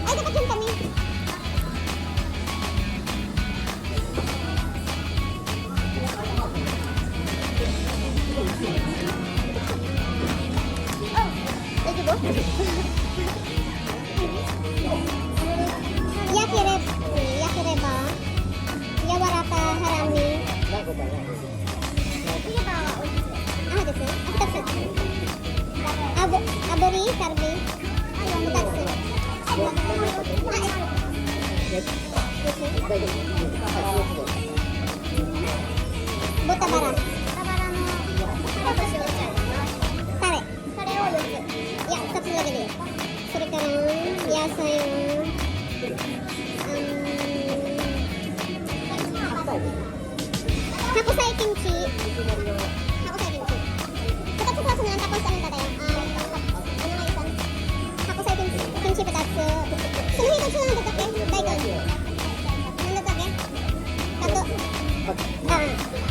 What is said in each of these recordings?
Ay, dapat yun kami. Lagi ba? Yakireba. Yawaraka harami. Ah, desu. Akutatsu. Abori, karbi. Akutatsu. Botabara. Tare. Ya, 2つだけでいい。それから野菜はタコサイキムチ。タコサイキムチ。2つさ、そのタコさんだよ。タコサイキムチ2つ。その日となんだったっけ？大根。なんだったっけ？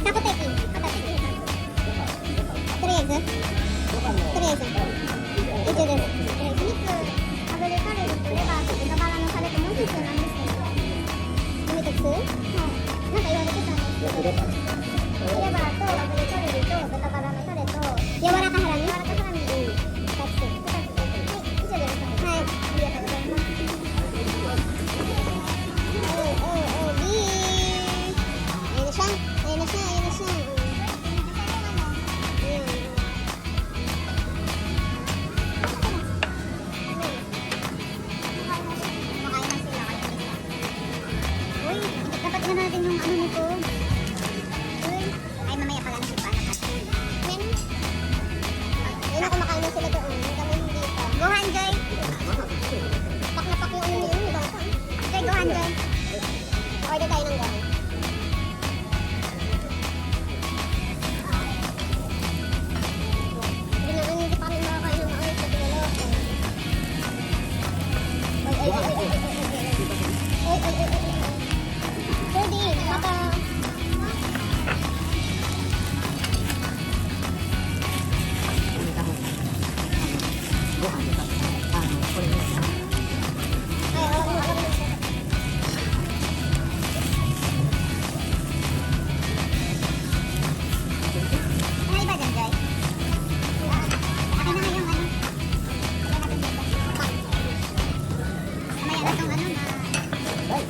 タコテキ。とりあえず。以上です。お肉、炙りカレーとレバーと豚バラのタレともう一つなんですけど。もう一つ？はい。なんか言われてたんですけど。レバーと炙りカレーと豚バラのタレと柔らかハラミ。2つ。はい、以上です。はい。ありがとうございます。Dapat na natin yung ano nito. Ay, mamaya pala na si Panakat. Yan. Ayun na, kumakain na sila doon. Kami hindi pa. Go, Hanjoy! Pak na pak yung ano nila. Diba? Okay, go, Hanjoy. Order tayo ng gohan. Hindi naman, hindi pa rin makakain ng maayos sa tinalo. Ay. Pwede, maka... Ano iba dyan, Jai? Akin na nga yung ano. Mamaya na itong ano na... Live?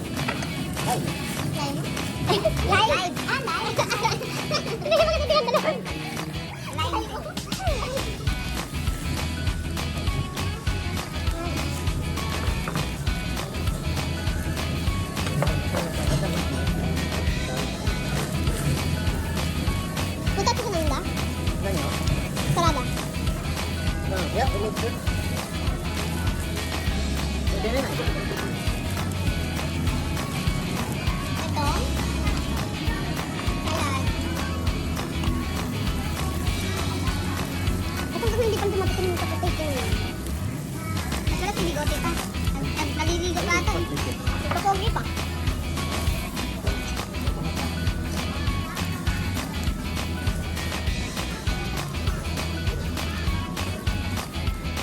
Live? Ah, live? Hindi ka magkakitihan na lang. Live? Punta ko sa nanda? Salada. Ya, begitu. Ini Ito. Salad. Ito kasi hindi pang dumating yung kapatid ko. Masarap yung bigote pa. Naliligo pa ito. Ito pogi pa.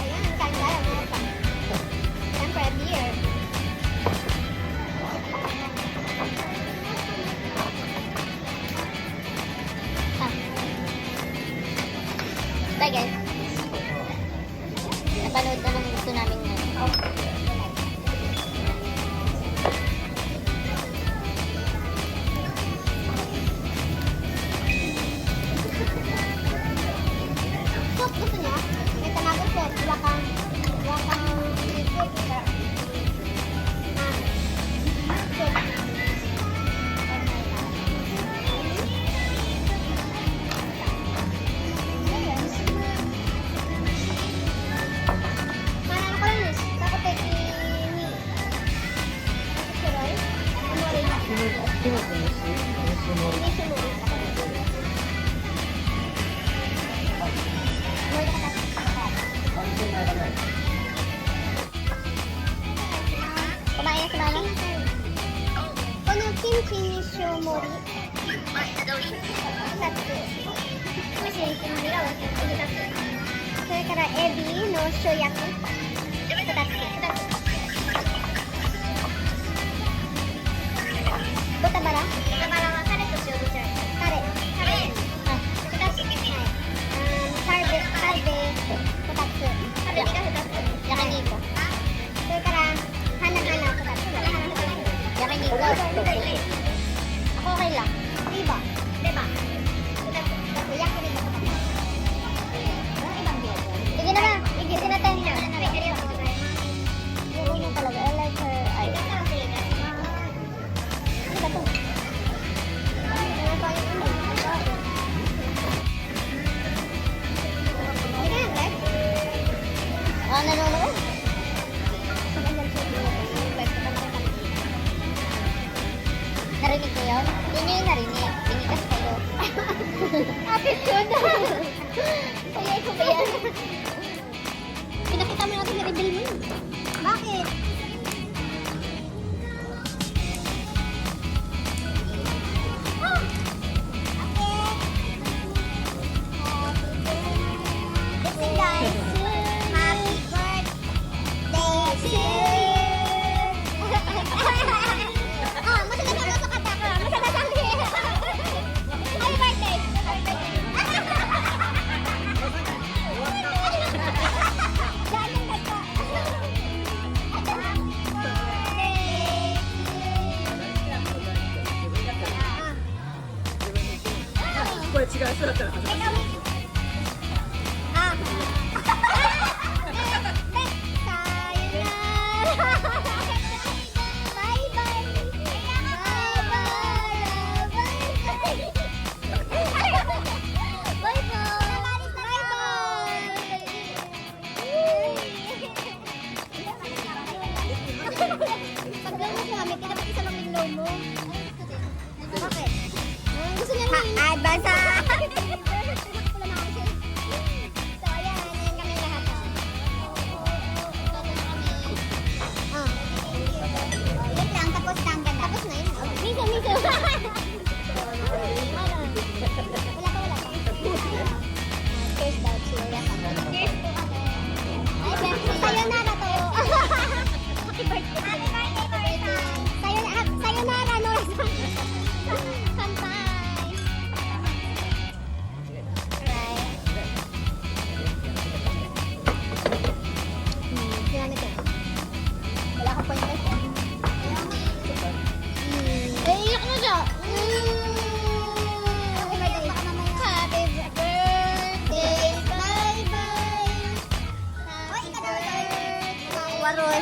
Ayan, kanda lang mga pa. Siyempre, beer. Bye guys. Napanood na ng gusto namin ngayon. Soup gusto niya? May tamago soup. Wakang soup. Soup. Parang ko lang dapat kumain na sila lang. Kono kimchi ni shomori. Tatsu. Kasi yung nila, tatsu. それからエビの塩焼き2つ豚バラはタレと塩どちらタレあ、2つはいカルビ2つカルビが2つ焼き肉それから花2つ焼き肉ako okay lang diba?焼き肉sige na ba? Sige na tayo. Yung yun talaga. I like her eyes. Ano ba ito? Hindi ka yan, Glenn? Nanonood? Narinig ko yun? Yun yung narinig. Pinigas kayo. Attitude. Kaya ko ba yan? Pinakita mo natin i-reveal mo yun. Bakit? Listen guys. Happy birthday to you. Masagasang sa kata ka. Masagasang Happy birthday.これ違う人だったら恥ずかしい。Gusto niya lang advance ha? So, ayan. Ayan kami lahat. Wait lang. Tapos na ang ganda. Tapos na yun. Miso. Wala pa. Cheers daw. Cheers. Cheers po ako. Ay, Betsy. Sayonara to. Happy birthday. Sayonara, Nora-san. Kanpai. Wala ka point guys. Iyak na siya. Happy birthday. Bye-bye. Happy birthday. Waroy.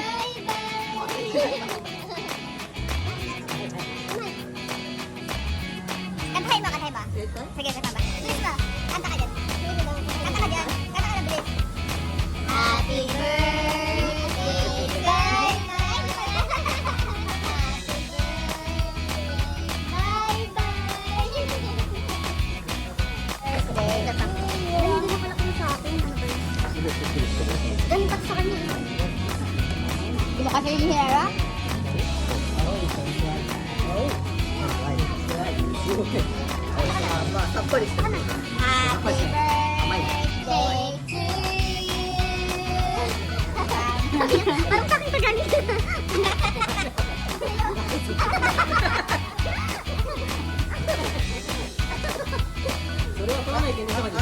Kantay ba? Sige, kanta ba? Bilis ba? Kanta ka dyan. Kanta ka na, bilis. Happy birthday, bye-bye. Nandito na pala kami sa atin. Ano ba yun? Galing pa sa kanya. Di ba kasi yung hera?さっぱりしてる。 Happy birthday to you. Parang sa akin pagalit. それは取らないけど、そうです。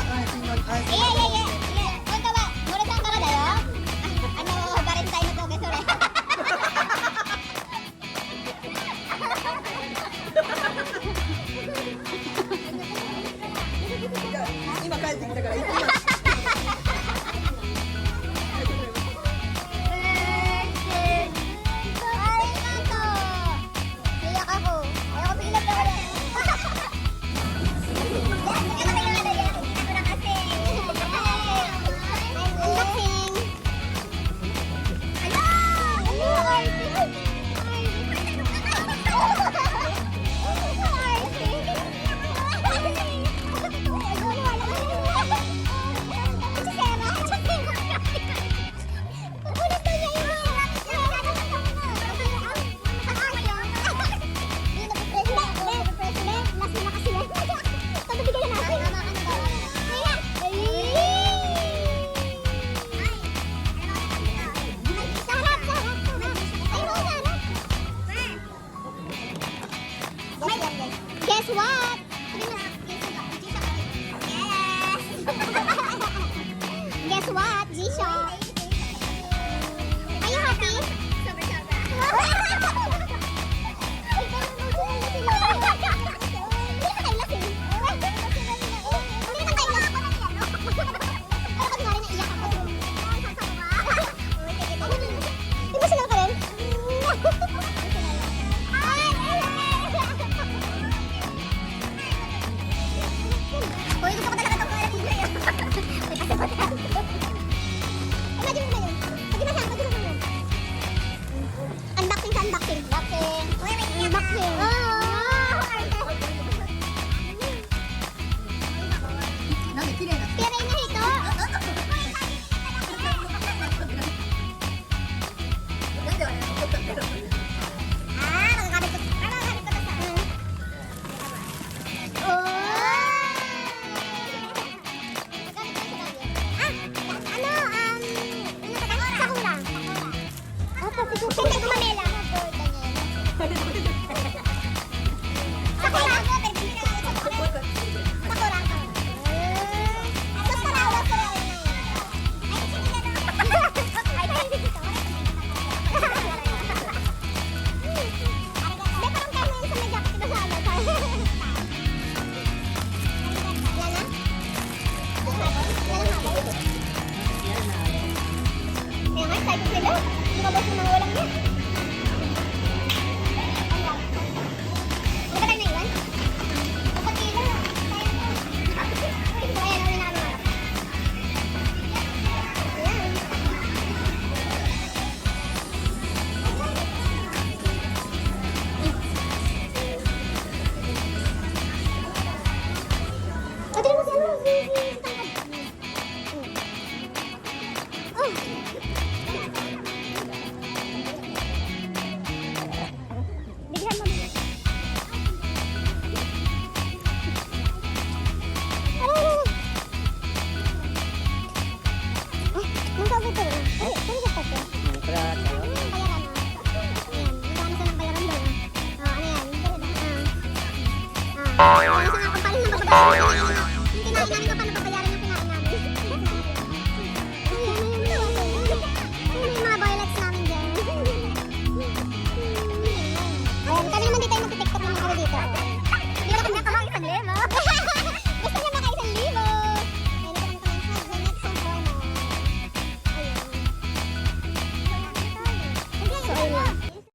いや。本当は、ノレさんからだよ。バレンタインの動画それ。今帰ってきたから行ってみよう。Guess what? Yes. Guess what? G-Shock. Are you happy? Uy, gusto ko talaga itong kuya ng Jay. Imagine mo ba yun? Pag masama, pag masama. Unboxing sa unboxing. Unboxing. Uy, may unboxing. Piray niya ito. Makakabit ko. Makakabit ko to sa. Sakura. Opo, si Susan na gumamela. Sakura. Sakura. Sakura. Kaya nga, excited sila. Lumabas yung mga walang yan. Hindi ba tayo naiwan? Kapag kila, kaya mo. Ito kaya namin nakamarap. Ayan. Ito naman si ano, si tangkad. Oh. Bigyan mo. Nung sabi ko, ay, saan ka pa siya? Bayaran mo. Ayan, magkano sa ng bayaran doon? Ano yan? Ano sa nga kung paano nang bababa?